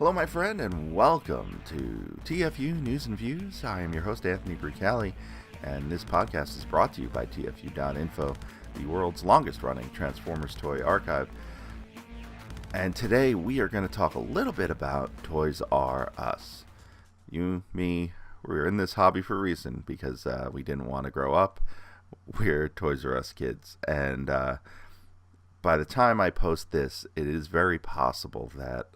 Hello, my friend, and welcome to TFU News and Views. I am your host, Anthony Bricali, and this podcast is brought to you by TFU.INFO, the world's longest-running Transformers toy archive. And today we are going to talk a little bit about Toys R Us. You, me, we're in this hobby for a reason, because we didn't want to grow up. We're Toys R Us kids, and by the time I post this, it is very possible that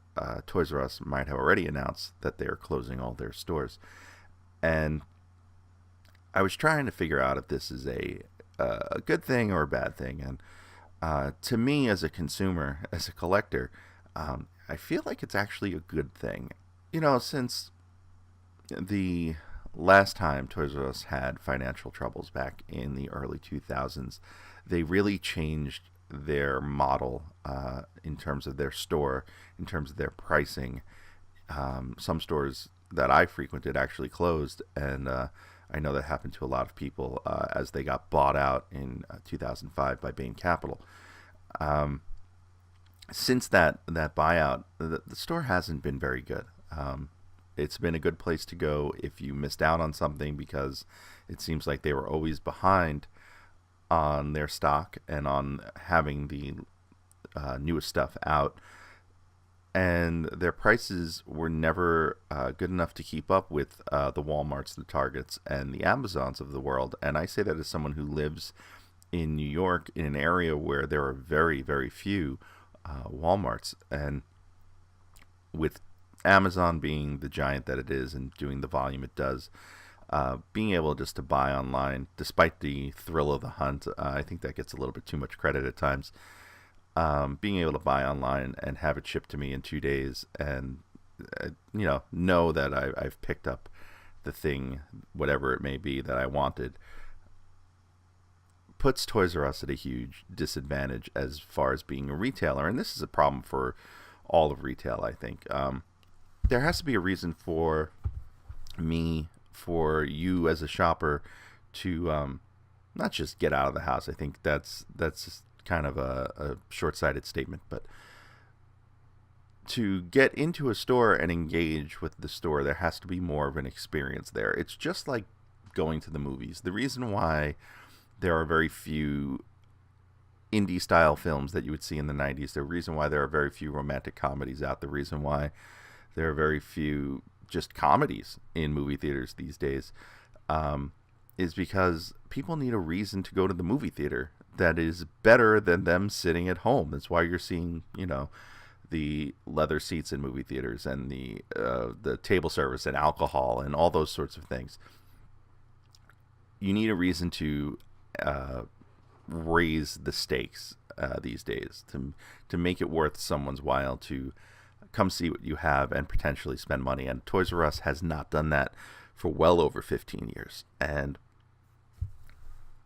Toys R Us might have already announced that they are closing all their stores. And I was trying to figure out if this is a good thing or a bad thing. And to me, as a consumer, as a collector, I feel like it's actually a good thing. You know, since the last time Toys R Us had financial troubles back in the early 2000s, they really changed their model in terms of their store, in terms of their pricing. Some stores that I frequented actually closed, and I know that happened to a lot of people as they got bought out in 2005 by Bain Capital. Since that buyout, the store hasn't been very good. It's been a good place to go if you missed out on something, because it seems like they were always behind on their stock and on having the newest stuff out, and their prices were never good enough to keep up with the Walmarts, the Targets, and the Amazons of the world. And I say that as someone who lives in New York, in an area where there are very, very few Walmarts, and with Amazon being the giant that it is and doing the volume it does, being able just to buy online, despite the thrill of the hunt, I think that gets a little bit too much credit at times. Being able to buy online and have it shipped to me in 2 days, and know that I've picked up the thing, whatever it may be, that I wanted, puts Toys R Us at a huge disadvantage as far as being a retailer. And this is a problem for all of retail, I think. There has to be a reason for me, for you as a shopper, to not just get out of the house. I think that's just kind of a short-sighted statement, but to get into a store and engage with the store, there has to be more of an experience there. It's just like going to the movies. The reason why there are very few indie-style films that you would see in the 90s, the reason why there are very few romantic comedies out, the reason why there are very few just comedies in movie theaters these days, is because people need a reason to go to the movie theater that is better than them sitting at home. That's why you're seeing, the leather seats in movie theaters, and the table service and alcohol and all those sorts of things. You need a reason to raise the stakes these days, to make it worth someone's while to come see what you have and potentially spend money. And Toys R Us has not done that for well over 15 years. And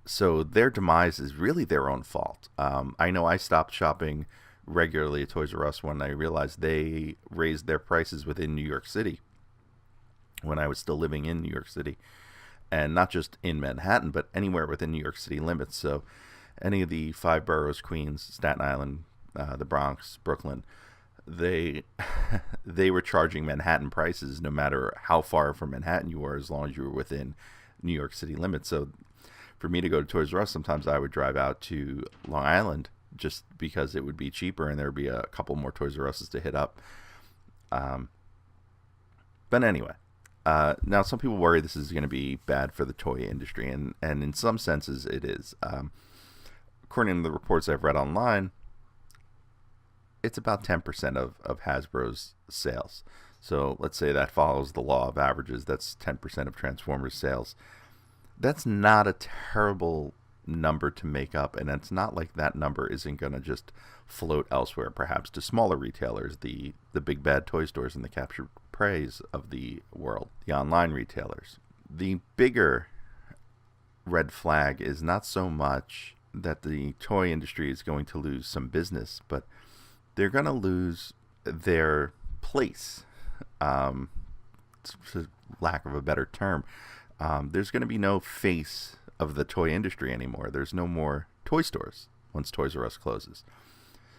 so their demise is really their own fault. I know I stopped shopping regularly at Toys R Us when I realized they raised their prices within New York City, when I was still living in New York City. And not just in Manhattan, but anywhere within New York City limits. So any of the 5 boroughs, Queens, Staten Island, the Bronx, Brooklyn, they were charging Manhattan prices no matter how far from Manhattan you were, as long as you were within New York City limits. So for me to go to Toys R Us, sometimes I would drive out to Long Island just because it would be cheaper and there would be a couple more Toys R Us's to hit up. But anyway, now some people worry this is going to be bad for the toy industry, and in some senses it is. According to the reports I've read online, it's about 10% of Hasbro's sales. So let's say that follows the law of averages. That's 10% of Transformers sales. That's not a terrible number to make up, and it's not like that number isn't going to just float elsewhere, perhaps to smaller retailers, the big bad toy stores and the captured preys of the world, the online retailers. The bigger red flag is not so much that the toy industry is going to lose some business, but they're going to lose their place, for lack of a better term. There's going to be no face of the toy industry anymore. There's no more toy stores once Toys R Us closes.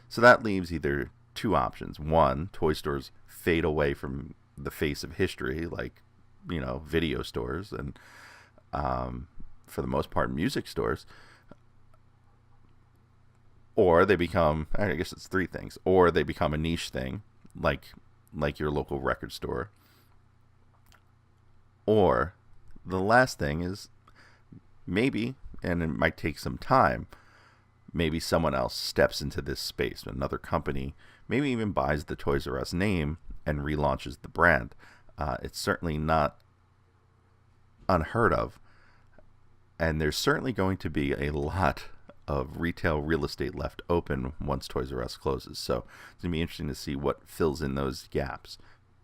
So that leaves either two options. One, toy stores fade away from the face of history, like, video stores and, for the most part, music stores. Or they become, I guess it's three things. Or they become a niche thing, like your local record store. Or the last thing is maybe, and it might take some time, maybe someone else steps into this space, another company, maybe even buys the Toys R Us name and relaunches the brand. It's certainly not unheard of, and there's certainly going to be a lot of retail real estate left open once Toys R Us closes. So it's going to be interesting to see what fills in those gaps.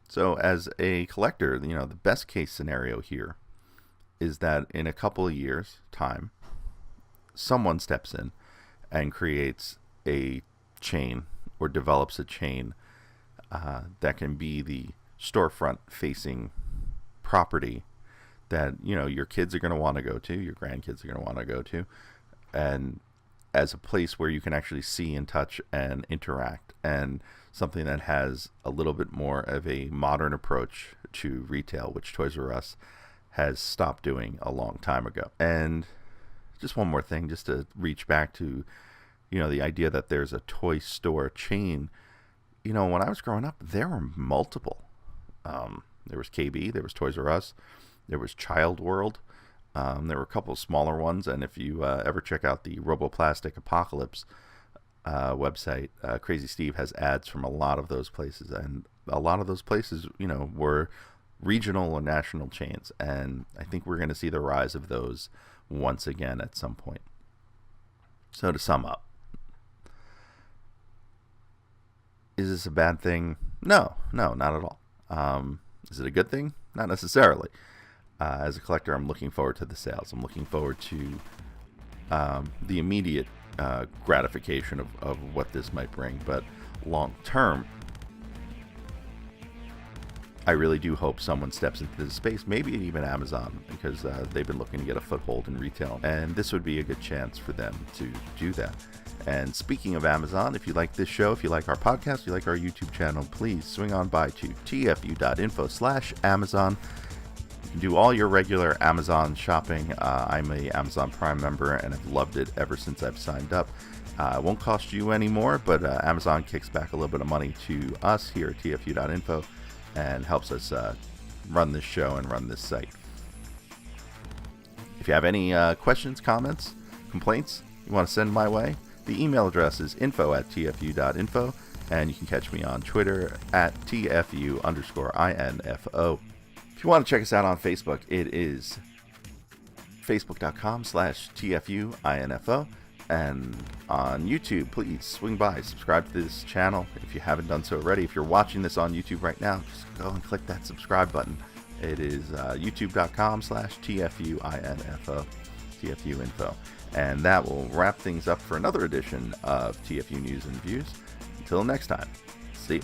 So as a collector, the best case scenario here is that in a couple of years' time, someone steps in and creates a chain or develops a chain that can be the storefront facing property that your kids are going to want to go to, your grandkids are going to want to go to, and as a place where you can actually see and touch and interact, and something that has a little bit more of a modern approach to retail, which Toys R Us has stopped doing a long time ago. And just one more thing, just to reach back to the idea that there's a toy store chain. When I was growing up, there were multiple. There was KB, there was Toys R Us, there was Child World. There were a couple of smaller ones, and if you ever check out the Roboplastic Apocalypse website, Crazy Steve has ads from a lot of those places, and a lot of those places, were regional or national chains, and I think we're going to see the rise of those once again at some point. So to sum up, is this a bad thing? No, not at all. Is it a good thing? Not necessarily. As a collector, I'm looking forward to the sales. I'm looking forward to the immediate gratification of what this might bring. But long term, I really do hope someone steps into this space, maybe even Amazon, because they've been looking to get a foothold in retail, and this would be a good chance for them to do that. And speaking of Amazon, if you like this show, if you like our podcast, if you like our YouTube channel, please swing on by to tfu.info/Amazon. You can do all your regular Amazon shopping. I'm a Amazon Prime member, and I've loved it ever since I've signed up. It won't cost you any more, but Amazon kicks back a little bit of money to us here at TFU.info and helps us run this show and run this site. If you have any questions, comments, complaints you want to send my way, the email address is info@tfu.info, and you can catch me on Twitter at TFU_INFO. If you want to check us out on Facebook, it is facebook.com/TFU.INFO. And on YouTube, please swing by, subscribe to this channel if you haven't done so already. If you're watching this on YouTube right now, just go and click that subscribe button. It is youtube.com/TFU.INFO, TFU.INFO. And that will wrap things up for another edition of TFU News and Views. Until next time, see you.